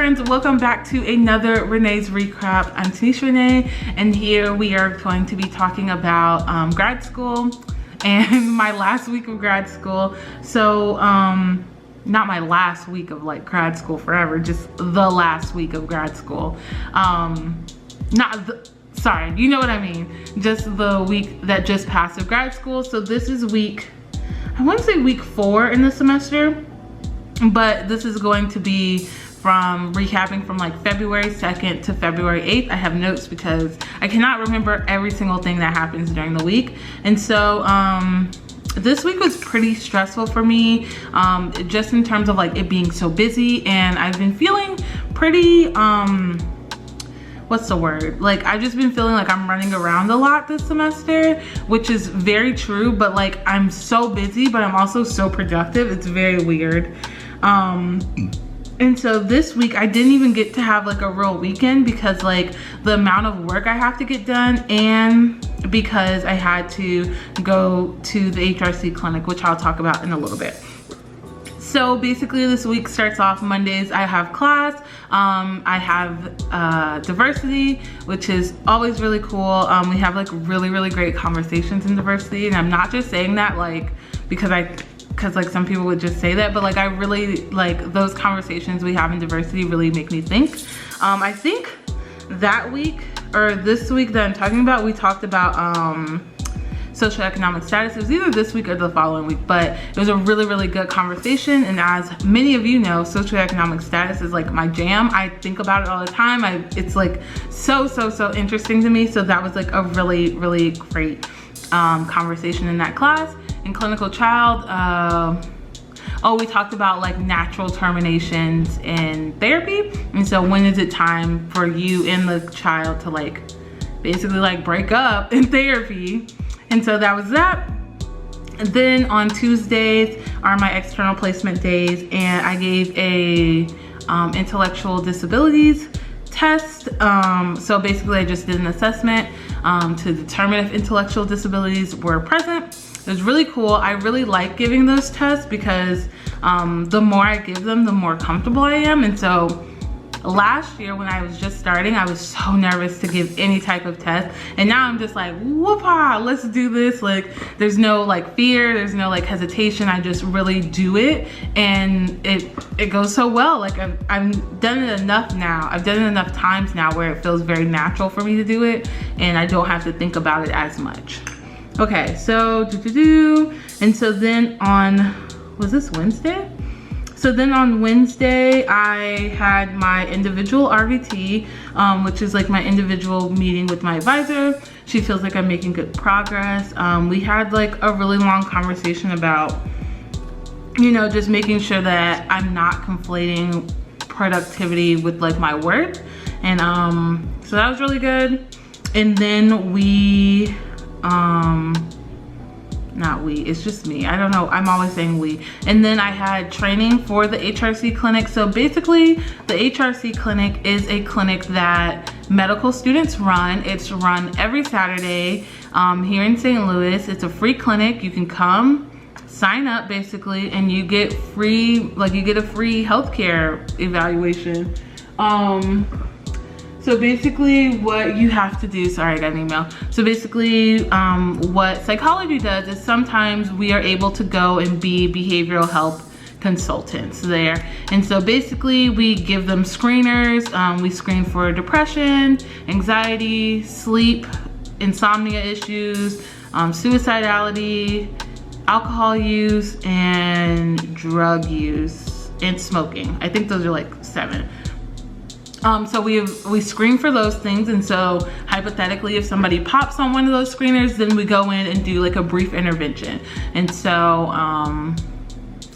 friends, welcome back to another Renae's Recap. I'm Renae, and here we are going to be talking about grad school and my last week of grad school. So not my last week of like grad school forever, just the last week of grad school. Sorry, you know what I mean, just the week that just passed of grad school. So this is week, I want to say week 4 in the semester, but this is going to be from recapping from like February 2nd to February 8th. I have notes because I cannot remember every single thing that happens during the week. And so this week was pretty stressful for me, just in terms of like it being so busy, and I've been feeling pretty, what's the word? Like, I've just been feeling like I'm running around a lot this semester, which is very true, but like I'm so busy, but I'm also so productive. It's very weird. And so this week I didn't even get to have like a real weekend because like the amount of work I have to get done, and because I had to go to the HRC clinic, which I'll talk about in a little bit. So basically this week starts off Mondays. I have class. I have diversity, which is always really cool. We have like really great conversations in diversity, and I'm not just saying that like because like some people would just say that, but like I really like those conversations we have in diversity really make me think. I think that week or this week that I'm talking about, we talked about socioeconomic status. It was either this week or the following week, but it was a really good conversation. And as many of you know, socioeconomic status is like my jam. I think about it all the time. It's like so interesting to me. So that was like a really great conversation in that class. In clinical child, we talked about like natural terminations in therapy. And so when is it time for you and the child to like basically like break up in therapy? And so that was that. And then on Tuesdays are my external placement days, and I gave a intellectual disabilities test. So basically I just did an assessment to determine if intellectual disabilities were present. It was really cool. I really like giving those tests because the more I give them, the more comfortable I am. And so last year when I was just starting, I was so nervous to give any type of test, and now I'm just like, whoop-ah, let's do this. Like there's no like fear, there's no like hesitation. I just really do it, and it goes so well. Like I've done it enough now. I've done it enough times now where it feels very natural for me to do it, and I don't have to think about it as much. Okay, so and so then on, was this Wednesday? So then on Wednesday, I had my individual RVT, which is like my individual meeting with my advisor. She feels like I'm making good progress. We had like a really long conversation about, you know, just making sure that I'm not conflating productivity with like my work. And so that was really good. And then we, not we, it's just me. I don't know, I'm always saying we. And then I had training for the HRC clinic. So basically the HRC clinic is a clinic that medical students run. It's run every Saturday here in St. Louis. It's a free clinic. You can come, sign up basically, and you get free, like you get a free healthcare evaluation. So basically what you have to do, sorry, I got an email. So basically what psychology does is sometimes we are able to go and be behavioral health consultants there. And so basically we give them screeners. We screen for depression, anxiety, sleep, insomnia issues, suicidality, alcohol use, and drug use, and smoking. I think those are like 7. So we screen for those things, and so hypothetically if somebody pops on one of those screeners, then we go in and do like a brief intervention. And so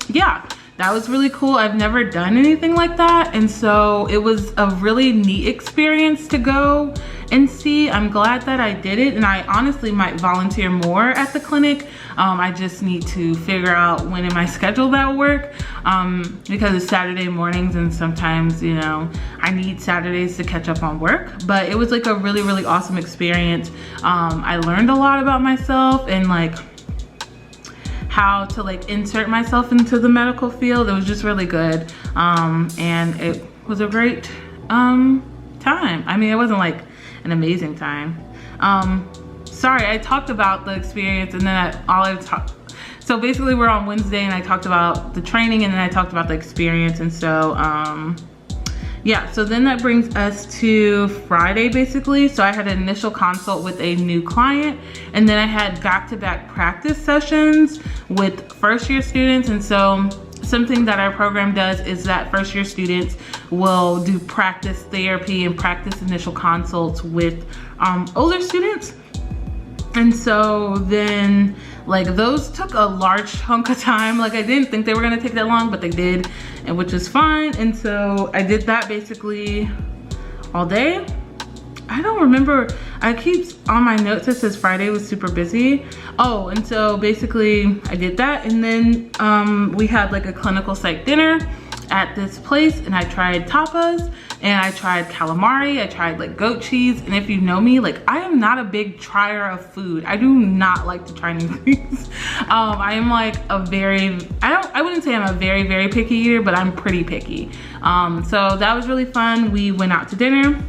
yeah, that was really cool. I've never done anything like that, and so it was a really neat experience to go and see. I'm glad that I did it, and I honestly might volunteer more at the clinic. I just need to figure out when in my schedule that'll work, because it's Saturday mornings, and sometimes, you know, I need Saturdays to catch up on work. But it was like a really awesome experience. I learned a lot about myself and like how to like insert myself into the medical field. It was just really good, and was a great time. I mean, it wasn't like an amazing time. Sorry, I talked about the experience and then so basically we're on Wednesday and I talked about the training and then I talked about the experience. And so, yeah, so then that brings us to Friday basically. So I had an initial consult with a new client and then I had back-to-back practice sessions with first-year students. And so something that our program does is that first-year students will do practice therapy and practice initial consults with older students. And so then like those took a large chunk of time. Like I didn't think they were gonna take that long, but they did, and which is fine. And so I did that basically all day. I don't remember, I keep on my notes it says Friday was super busy. Oh, and so basically I did that, and then we had like a clinical psych dinner at this place, and I tried tapas and I tried calamari, I tried like goat cheese. And if you know me, like I am not a big trier of food. I do not like to try new things. I am like a very, I wouldn't say I'm a very, very picky eater, but I'm pretty picky. So that was really fun. We went out to dinner.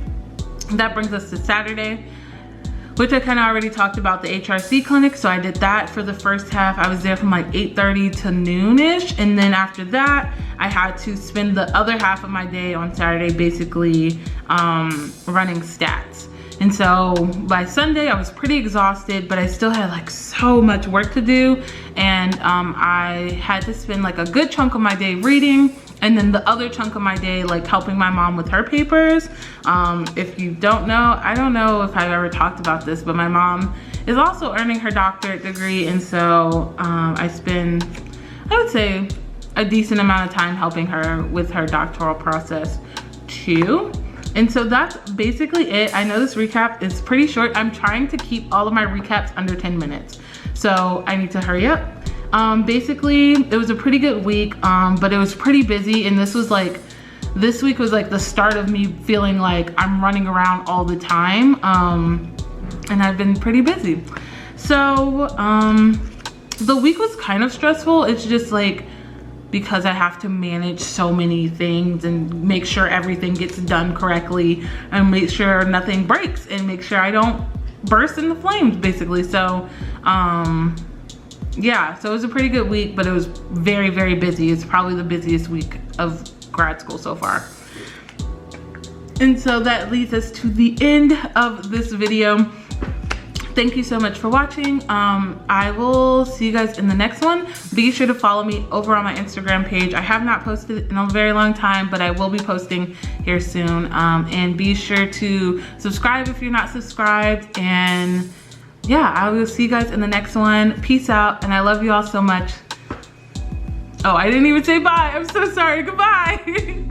That brings us to Saturday, which I kind of already talked about the HRC clinic. So I did that for the first half. I was there from like 8:30 to noonish. And then after that, I had to spend the other half of my day on Saturday basically running stats. And so by Sunday, I was pretty exhausted, but I still had like so much work to do. And I had to spend like a good chunk of my day reading, and then the other chunk of my day like helping my mom with her papers. If you don't know, I don't know if I've ever talked about this, but my mom is also earning her doctorate degree. And so I spend, I would say, a decent amount of time helping her with her doctoral process too. And so that's basically it. I know this recap is pretty short. I'm trying to keep all of my recaps under 10 minutes. So I need to hurry up. Basically, it was a pretty good week, but it was pretty busy. And this week was like the start of me feeling like I'm running around all the time. And I've been pretty busy. So the week was kind of stressful. It's just like, because I have to manage so many things and make sure everything gets done correctly and make sure nothing breaks and make sure I don't burst into flames basically. So yeah, so it was a pretty good week, but it was very, very busy. It's probably the busiest week of grad school so far. And so that leads us to the end of this video. Thank you so much for watching. I will see you guys in the next one. Be sure to follow me over on my Instagram page. I have not posted in a very long time, but I will be posting here soon. And be sure to subscribe if you're not subscribed. And yeah, I will see you guys in the next one. Peace out, and I love you all so much. Oh, I didn't even say bye. I'm so sorry. Goodbye.